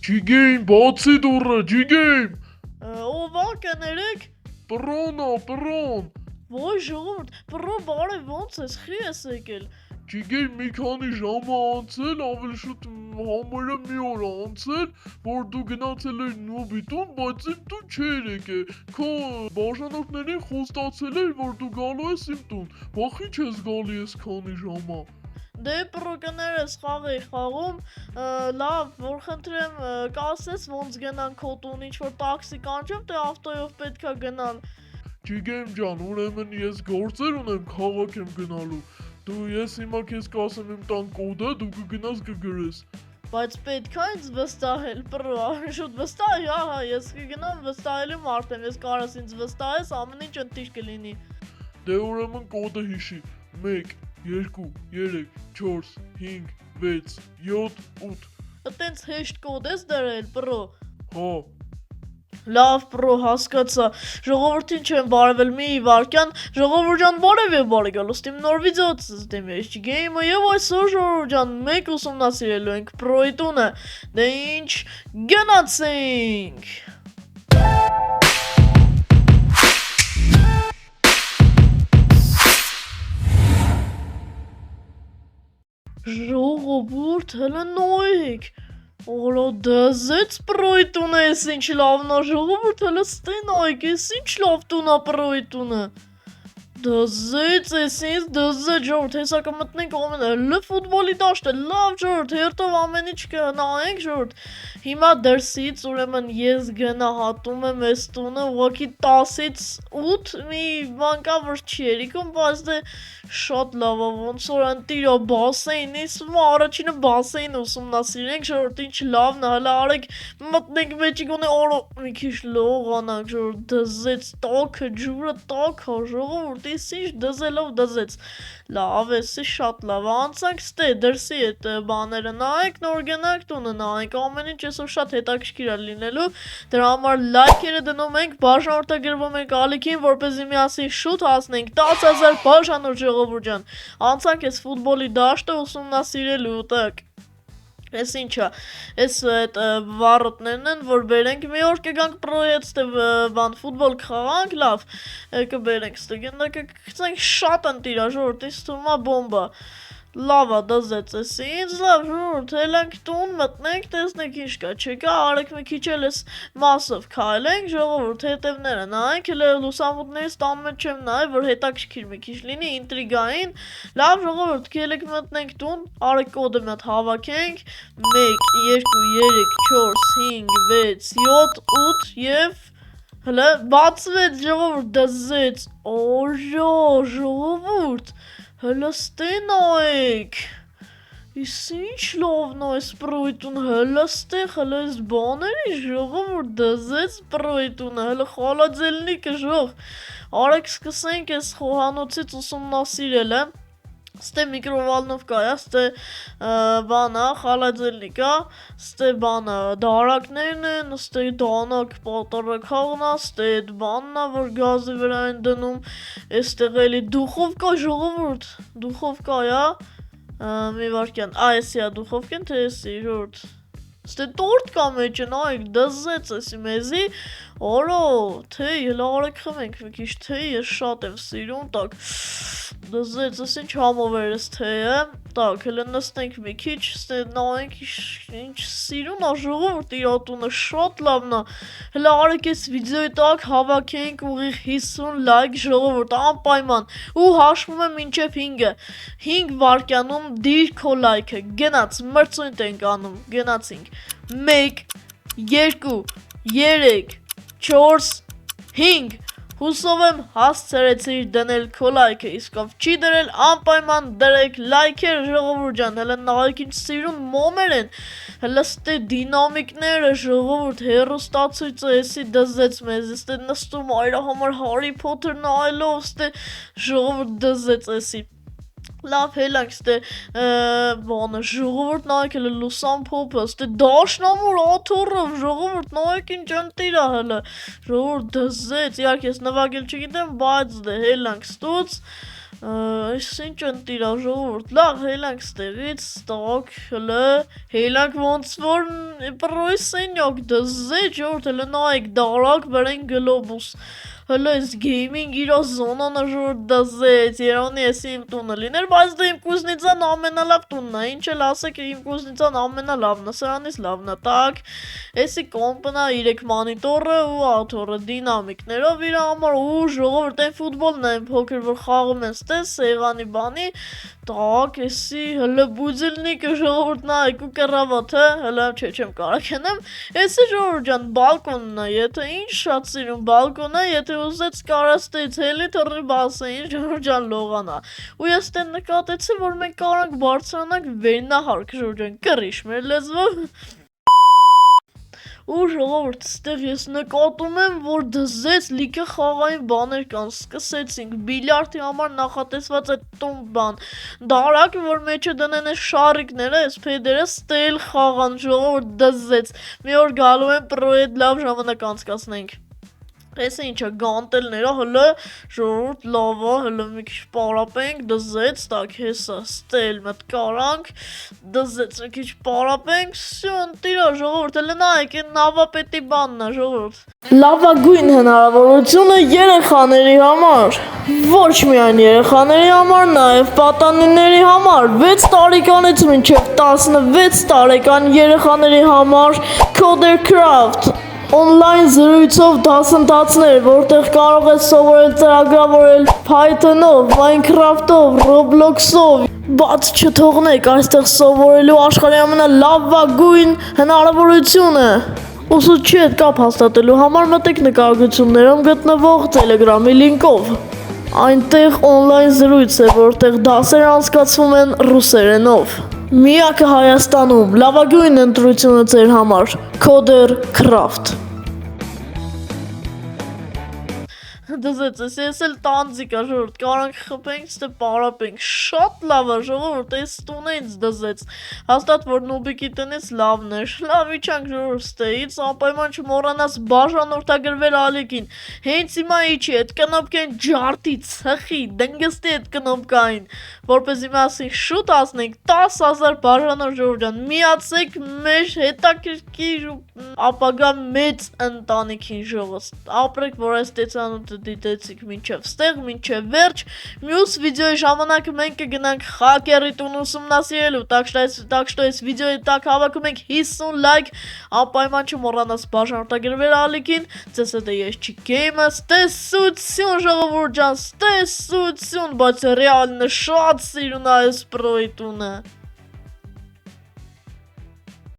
Ջիգեյմ, բացի դուռը, ջիգեյմ։ Ով ա կներեք։ Պռոնա, պռոն։ Ոյ ժողովուրդ, պռո բարև ոնց ես, խի ես եկել։ Ջիգեյմ մի քանի ժամ է անցել, ավելի շուտ համարը մի օր է անցել, որ դու գնացել ես նուբի տուն, բայց իմ տուն չէր եկել։ Քո բաժանորդներին խոստացել էր, որ դու գալու ես իմ տուն։ Բախի չես գալի ես քանի ժամ է։ Դե պռո կներես խաղ էի խաղում, լավ, որ խնդրեմ կասես ոնց գնան քո տուն, ինչ-որ տաքսի կանչեմ, թե ավտոյով պետքա գնալ։ Ջիգեյմ ջան, ուրեմն ես գործեր ունեմ, քաղաք եմ գնալու։ Դու ես հիմա քեզ կասեմ իմ տան կոդը, դու կգնաս կգրես։ Բայց պետքա ինձ վստահել, պռո, շուտ վստահ, ահա, ես կգնամ վստահելու մարդ եմ, ես կարաս ինձ վստահես, ամեն ինչ ընտիր կլինի։ Դե ուրեմն կոդը հիշի, 1, 2, 3, 4, 5, 6, 7, 8։ Տենց հեշտ կոդ ես դրել, պռո։ Հա։ Լավ պռո, հասկացա, ժողովրդին չեմ բարևել մի վարկյան, ժողովուրդ ջան բարև եւ բարի գալուստ իմ նոր վիդեոց դեմ ես ջիգեյմը եւ այսօր ժողովուրդ ջան մեկ ուսումնասիրելու ենք պռոյի տունը, դե ինչ գնացինք։ Ժողովուրդ հələ նոյեք, Օլո դզեց պռոյի տունը ես ինչ լավն ա ժողովուրդ հələ ստե նայեք ես ինչ լավ տուն ա պռոյի տունը։ Դզեց ես ինձ դզեց ժողովուրդ հեսա կմտնենք ամեն հələ ֆուտբոլի դաշտ է լավ ժողովուրդ հերթով ամեն ինչ կնայենք ժողովուրդ։ Հիմա դրսից ուրեմն ես գնահատում եմ այս տունը ուղղակի 10-ից 8 մի բան կա որ չի երիկում, բայց դե շատ լավ ա ոնց որ ընտիր ա բասեին, իսկ առաջինը բասեին ուսումնասիրենք ժողովուրդ ինչ լավն ա, հələ արեք մտնենք մեջի գոնե օրո մի քիչ լողանանք ժողովուրդ դզեց տաքը ջուրը տաք ա ժողովուրդ ես ինչ դզելով դզեց, լավ էսի շատ լավ, անցանք ստե դրսի այդ բաները նայեք, նոր գնանք տունը նայենք, ամեն ինչ այսօր շատ հետաքրքիր է լինելու, դրա համար լայքերը դնում ենք, բաժանորդագրվում ենք ալիքին, որպեսզի միասին շուտ հասնենք 10,000 բաժանորդ ժողովուրդ ջան, անցանք այս ֆուտբոլի դաշտը ուսումնասիրելու տակ։ Ես ինչա, ես այդ վառոտներն են, որ բերենք, մի օր կգանք պռոյի հետ ստե բան ֆուտբոլ կխաղանք, լավ, կբերենք ստե գնանք կգցենք շատ ընտիր ա ժողովուրդ, ինձ թվում ա բոմբա, լավ ա դզեց ես ինձ, լավ ժողովուրդ, հելանք տուն մտնենք, տեսնենք ինչ կա, չկա, արեք մի քիչ էլ ես մասով քայլենք, ժողովուրդ, հետևները նայենք, հələ լուսամուտներից տան մեջ չեմ նայ, որ հետաքրքիր մի քիչ լինի, ինտրիգային, լավ ժողովուրդ, ելեք մտնենք տուն, արեք կոդը մի հատ հավաքենք, 1, 2, 3, 4, 5, 6, 7, 8 եւ հələ բացվեց ժողովուրդ դզեց, օժո ժողովուրդ, հələ ստե նայեք, ես ինչ լավն ա այս պռոյի տունը, հələ ստեղ, հələ այս բաների ժողովուրդ դզեց պռոյի տունը, հələ խալաձելնիկը ժող, արեք սկսենք այս խոհանոցից ուսումնասիրել է, ստե միկրովալնովկա է, ստե բանա, խալաձելնիկա, ստե բանա, դարակներն են, ստե դանակ պատարակաղն ա, ստե այդ բանն ա, որ գազի վրա են դնում, այստեղ էլի դուխովկա ժողովուրդ, դուխովկա ա, մի վարկյան, էսի ա դուխովկեն, թե էսի ժողովուրդ, ստե տորտ կա մեջը, նայեք, դզեց էսի մեզի, օրո, թեյ, հələ արեք խմենք մի քիչ թեյ, ես շատ եմ սիրում, տակ, դզեց, ես ինչ համով էր ես թեյը, տակ, հələ նստենք մի քիչ, ստե նայենք ինչ սիրուն ա ժողովուրդ իրա տունը, շատ լավն ա, հələ արեք ես վիդեոյի տակ հավաքենք ուղիղ 50 լայք ժողովուրդ, անպայման, ու հաշվում եմ մինչև 5-ը, 5 վարկյանում դիր քո լայքը, գնաց, մրցույթ ենք անում, գնացինք, 1, 2, 3, 4, 5, հուսով եմ հասցրեցիր դնել քո լայքը, իսկ ով չի դրել անպայման դրեք լայքեր ժողովուրդ ջան, հələ նայեք ինչ սիրուն մոմեր են, հələ ստե դինամիկները ժողովուրդ հեռուստացույցը էսի դզեց մեզ, ստե նստում այրա համար Հարի Փոթեր նայելով, ստե ժողովուրդ դզեց էսի, լավ հելանք ստե բանը ժողովուրդ նայեք հələ լուսան փոփը, ստե դաշնամուր աթոռով ժողովուրդ նայեք ինչ ընտիր ա հələ, ժողովուրդ դզեց, իհարկե ես նվագել չգիտեմ, բայց դե հելանք ստուց, Ինչ ընտիրա ժողովուրդ, լավ հելանք ստեղից, ստակ, հլը, հելանք ոնց որ պրոյ սենյակ դզե, ժողովուրդ, հլը նայեք դարակ բրեն գլոբուս, հլը ես գեյմինգ իրա զոնան ժողովուրդ դզեց, երանի ես իմ տունը լիներ, բայց դե իմ կուզնիցան ամենալավ տունն է, ինչ էլ ասեք իմ կուզնիցան ամենալավն է, սրանից լավն է, տակ, եսի կոմպնա 3 մանիտորը ու աթորը դինամիկներով իր համար ու ժողովուրդ այն ֆուտբոլն է փոքր որ խաղում են ստես սեղանի բանի տակ եսի հլը բուձիլնիկը ժողովուրդ նայեք ու կռավաթը հլը չեմ կարող ենեմ եսի ժողովուրդ ջան բալկոնն է եթե ինչ շատ սիրում բալկոն է եթե ուզեց կարաս տից հելի թռի բասեին ժողովուրդ ջան լողանա ու ես տեն նկատեցի որ մենք կարանք բարձրանանք վերնահարկ ժողովուրդ ջան կռիչ մեր լեզվով ու ժողովուրդ ստեղ ես նկատում եմ որ դզեց լիքը խաղային բաներ կան սկսեցինք բիլիարդի համար նախատեսված այդ տուն բան դարակը որ մեջը դնեն է շարիկները այս փեդերը ստել խաղան ժողովուրդ դզեց մի օր գալու են պրոյետ լավ ժամանակ անցկացնենք Ես ինչը գանտելները հլը ժողովուրդ լավա հլը մի քիչ պարապենք դզեց տակ հեսա ստել մտ կարանք դզեց մի քիչ պարապենք всё ընտիրա ժողովուրդ հլը նայեք այն նավապետի բանն է ժողովուրդ լավագույն հնարավորությունը երեխաների համար ոչ միայն երեխաների համար նաև պատանիների համար 6 տարեկանից մինչև 16 տարեկան երեխաների համար Codercraft Online զրույցով դասընթացներ, որտեղ կարող ես սովորել ծրագրավորել Python-ով, Minecraft-ով, Roblox-ով, բաց չթողնեք այստեղ սովորելու աշխարհի ամենալավագույն հնարավորությունը։ Ուսուցչի հետ կապ հաստատելու համար մտեք նկարագրություններում գտնվող Telegram-ի լինկով։ Այնտեղ on-line զրույց է, որտեղ դասեր անցկացվում են ռուսերենով։ Միակը Հայաստանում, լավագույն ընտրությունը ձեր համար, Codercraft։ Դզեց ես էլ տանձիկա ժողովուրդ կարանք խփենք ստե պարապենք շատ լավ է ժողովուրդ այս տունը ինձ դզեց հաստատ որ նուբիկի տնից լավն էր լավ իջանք ժողովուրդ ստեից անպայման չմոռանաս բաժանորդագրվել ալիքին հենց հիմա իջի այդ կնոպկային ջարդի ցխի դնգստի այդ կնոպկային որպեսզի մասին շուտ ասնենք 10,000 բաժանորդ ժողովուրդ ջան միացեք մեր հետաքրքիր ապագա մեծ ընտանիքին ժողովուրդ ապրեք որ այս տեսանյութը դիտեցիք մինչև ստեղ, մինչև վերջ, մյուս վիդեոյի ժամանակը մենք կգնանք խակերի տուն ուսումնասիրելու, так что այս վիդեոյի տակ հավաքում ենք 50 լայք, անպայման չմոռանաս բաժանորդագրվել ալիքին, ձեզ հետ է ես Չիկեյմը, ստեսություն ժողովուրդ ջան, ստեսություն, բայց ռեալն շատ սիրուն է այս պրոյի տունը։